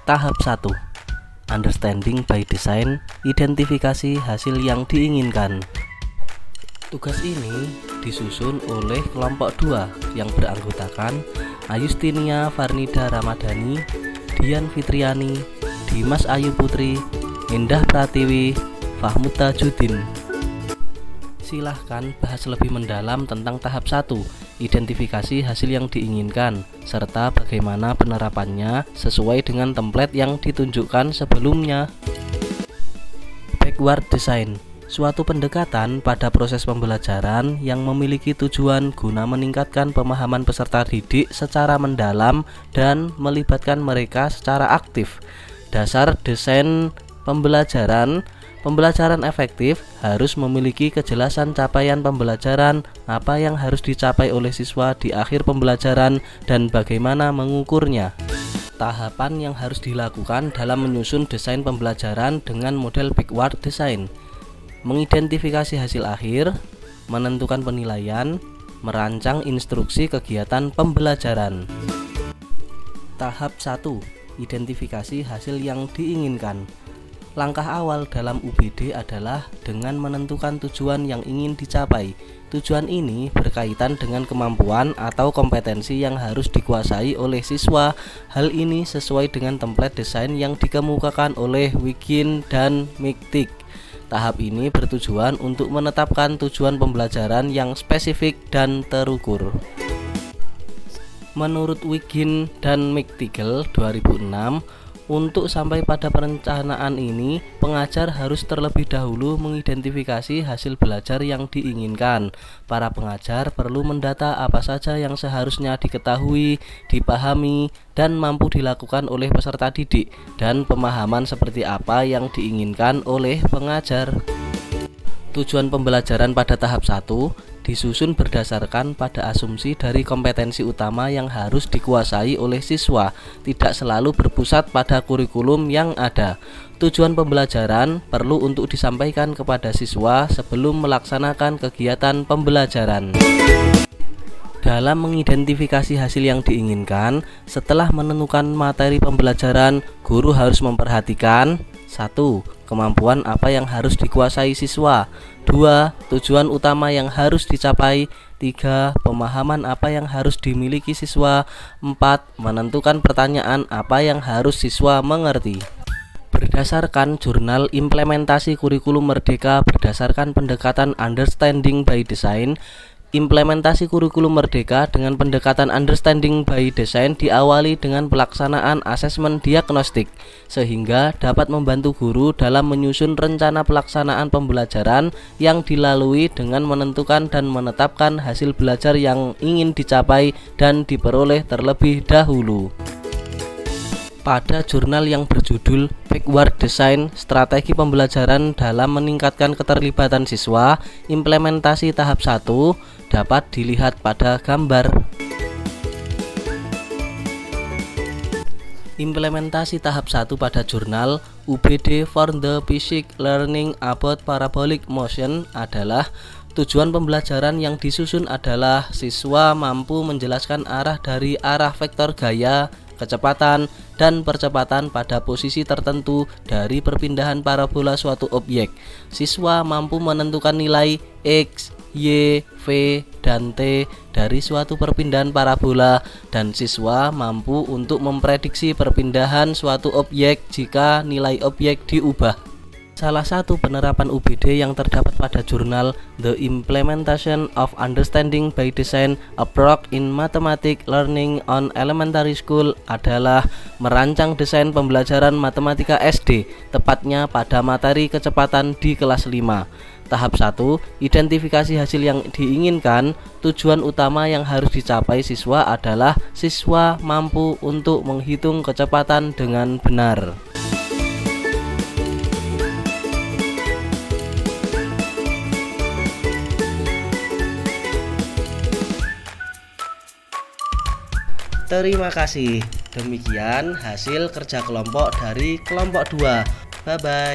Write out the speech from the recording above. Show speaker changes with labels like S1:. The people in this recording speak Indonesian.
S1: Tahap 1. Understanding by Design, identifikasi hasil yang diinginkan. Tugas ini disusun oleh kelompok 2 yang beranggotakan Ayustinia Farnida Ramadhani, Dian Fitriani, Dimas Ayu Putri, Indah Pratiwi, Fahmuta Judin. Silahkan bahas lebih mendalam tentang tahap 1, identifikasi hasil yang diinginkan, serta bagaimana penerapannya sesuai dengan template yang ditunjukkan sebelumnya. Backward Design, suatu pendekatan pada proses pembelajaran yang memiliki tujuan guna meningkatkan pemahaman peserta didik secara mendalam dan melibatkan mereka secara aktif. Dasar desain pembelajaran efektif harus memiliki kejelasan capaian pembelajaran, apa yang harus dicapai oleh siswa di akhir pembelajaran, dan bagaimana mengukurnya. Tahapan yang harus dilakukan dalam menyusun desain pembelajaran dengan model backward design: mengidentifikasi hasil akhir, menentukan penilaian, merancang instruksi kegiatan pembelajaran. Tahap 1. Identifikasi hasil yang diinginkan. Langkah awal dalam UBD adalah dengan menentukan tujuan yang ingin dicapai. Tujuan ini berkaitan dengan kemampuan atau kompetensi yang harus dikuasai oleh siswa. Hal ini sesuai dengan template desain yang dikemukakan oleh Wiggin dan McTighe. Tahap ini bertujuan untuk menetapkan tujuan pembelajaran yang spesifik dan terukur. Menurut Wiggin dan McTighe 2006, untuk sampai pada perencanaan ini, pengajar harus terlebih dahulu mengidentifikasi hasil belajar yang diinginkan. Para pengajar perlu mendata apa saja yang seharusnya diketahui, dipahami, dan mampu dilakukan oleh peserta didik, dan pemahaman seperti apa yang diinginkan oleh pengajar. Tujuan pembelajaran pada tahap 1 disusun berdasarkan pada asumsi dari kompetensi utama yang harus dikuasai oleh siswa, tidak selalu berpusat pada kurikulum yang ada. Tujuan pembelajaran perlu untuk disampaikan kepada siswa sebelum melaksanakan kegiatan pembelajaran. Dalam mengidentifikasi hasil yang diinginkan, setelah menentukan materi pembelajaran, guru harus memperhatikan: 1. Kemampuan apa yang harus dikuasai siswa. 2. Tujuan utama yang harus dicapai. 3. Pemahaman apa yang harus dimiliki siswa. 4. Menentukan pertanyaan apa yang harus siswa mengerti. Berdasarkan jurnal implementasi kurikulum Merdeka berdasarkan pendekatan Understanding by Design, implementasi kurikulum Merdeka dengan pendekatan Understanding by Design diawali dengan pelaksanaan asesmen diagnostik, sehingga dapat membantu guru dalam menyusun rencana pelaksanaan pembelajaran yang dilalui dengan menentukan dan menetapkan hasil belajar yang ingin dicapai dan diperoleh terlebih dahulu. Pada jurnal yang berjudul Backward Design, Strategi Pembelajaran dalam Meningkatkan Keterlibatan Siswa, implementasi tahap 1 dapat dilihat pada gambar. Implementasi tahap 1 pada jurnal UBD for the Basic Learning About Parabolic Motion adalah: tujuan pembelajaran yang disusun adalah siswa mampu menjelaskan arah dari arah vektor gaya, kecepatan, dan percepatan pada posisi tertentu dari perpindahan parabola suatu objek. Siswa mampu menentukan nilai X, Y, V, dan T dari suatu perpindahan parabola, dan siswa mampu untuk memprediksi perpindahan suatu objek jika nilai objek diubah. Salah satu penerapan UBD yang terdapat pada jurnal The Implementation of Understanding by Design Approach in Mathematics Learning on Elementary School adalah merancang desain pembelajaran matematika SD, tepatnya pada materi kecepatan di kelas 5. Tahap 1, identifikasi hasil yang diinginkan. Tujuan utama yang harus dicapai siswa adalah siswa mampu untuk menghitung kecepatan dengan benar. Terima kasih. Demikian hasil kerja kelompok dari kelompok 2. Bye-bye.